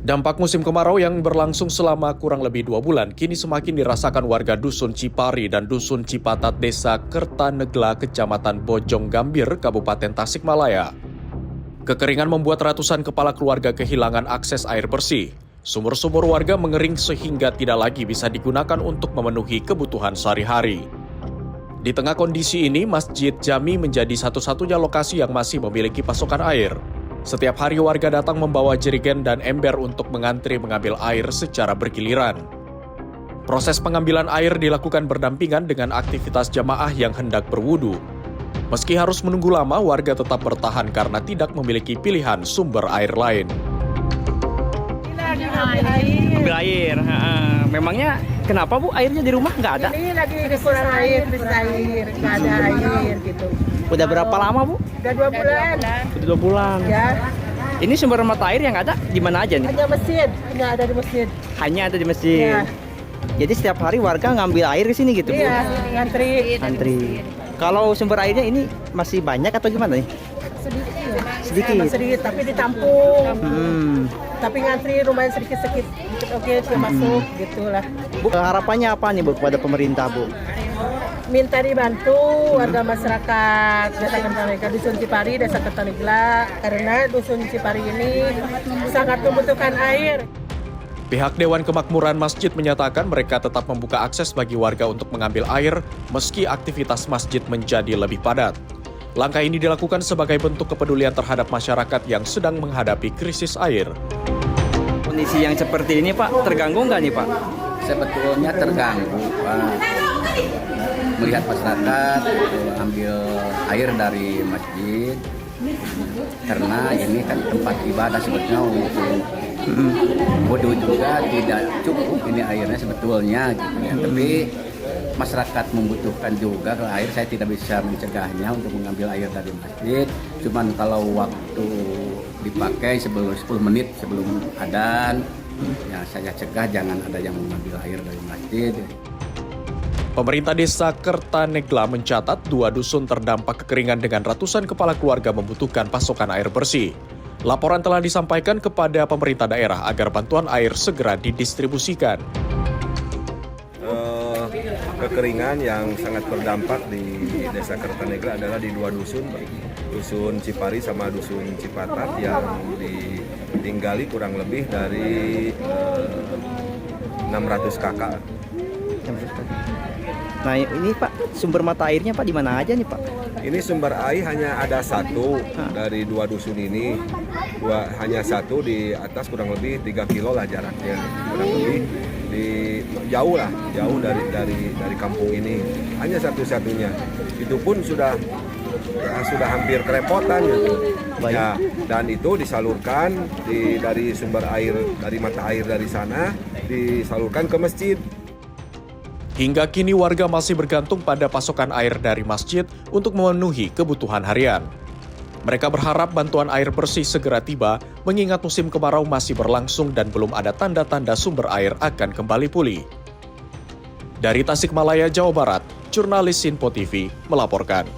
Dampak musim kemarau yang berlangsung selama kurang lebih 2 bulan kini semakin dirasakan warga Dusun Cipari dan Dusun Cipatat Desa Kertanegla, Kecamatan Bojong Gambir, Kabupaten Tasikmalaya. Kekeringan membuat ratusan kepala keluarga kehilangan akses air bersih. Sumur-sumur warga mengering sehingga tidak lagi bisa digunakan untuk memenuhi kebutuhan sehari-hari. Di tengah kondisi ini, Masjid Jami menjadi satu-satunya lokasi yang masih memiliki pasokan air. Setiap hari warga datang membawa jerigen dan ember untuk mengantri mengambil air secara bergiliran. Proses pengambilan air dilakukan berdampingan dengan aktivitas jamaah yang hendak berwudu. Meski harus menunggu lama, warga tetap bertahan karena tidak memiliki pilihan sumber air lain. Ambil air. Memangnya kenapa Bu airnya di rumah nggak ada? Ini lagi kurang air, nggak ada air gitu. Udah berapa lama Bu? Udah 2 bulan. Udah 2 bulan. Ya, Ini sumber mata air yang ada di mana aja nih? hanya masjid, nggak ada di masjid. Hanya ada di masjid. Ya. Jadi setiap hari warga ngambil air di sini gitu Bu? Iya, ngantri. Antri. Kalau sumber airnya ini masih banyak atau gimana nih? Sedikit. Sedikit, tapi ditampung. Hmm. Tapi ngantri lumayan sedikit-sedikit. Oke, dia masuk, gitulah. Bu, harapannya apa nih Bu kepada pemerintah Bu? Minta dibantu warga masyarakat Desa Kertanegla, Dusun Cipari, Desa Kertanegla, karena Dusun Cipari ini sangat membutuhkan air. Pihak Dewan Kemakmuran Masjid menyatakan mereka tetap membuka akses bagi warga untuk mengambil air meski aktivitas masjid menjadi lebih padat. Langkah ini dilakukan sebagai bentuk kepedulian terhadap masyarakat yang sedang menghadapi krisis air. Kondisi yang seperti ini Pak, terganggu nggak nih Pak? Sebetulnya terganggu Pak. Melihat masyarakat ambil air dari masjid karena ini kan tempat ibadah sebetulnya untuk wudu juga tidak cukup ini airnya sebetulnya gitu ya. Tapi masyarakat membutuhkan juga kalau air, saya tidak bisa mencegahnya untuk mengambil air dari masjid. Cuman kalau waktu dipakai sebelum 10 menit sebelum adzan, ya saya cegah jangan ada yang mengambil air dari masjid. Pemerintah Desa Kertanegla mencatat 2 dusun terdampak kekeringan dengan ratusan kepala keluarga membutuhkan pasokan air bersih. Laporan telah disampaikan kepada pemerintah daerah agar bantuan air segera didistribusikan. Kekeringan yang sangat berdampak di Desa Kertanegla adalah di 2 dusun, Dusun Cipari sama Dusun Cipatat yang ditinggali kurang lebih dari 600 kakak. Nah ini Pak, sumber mata airnya Pak di mana aja nih Pak? Ini sumber air hanya ada satu dari 2 dusun ini, hanya satu di atas kurang lebih 3 kilo lah jaraknya, kurang lebih jauh dari kampung ini, hanya satu-satunya. Itu pun sudah hampir kerepotan gitu. Ya, dan itu disalurkan dari sumber air, dari mata air dari sana disalurkan ke masjid. Hingga kini warga masih bergantung pada pasokan air dari masjid untuk memenuhi kebutuhan harian. Mereka berharap bantuan air bersih segera tiba, mengingat musim kemarau masih berlangsung dan belum ada tanda-tanda sumber air akan kembali pulih. Dari Tasikmalaya, Jawa Barat, jurnalis Sinpo TV melaporkan.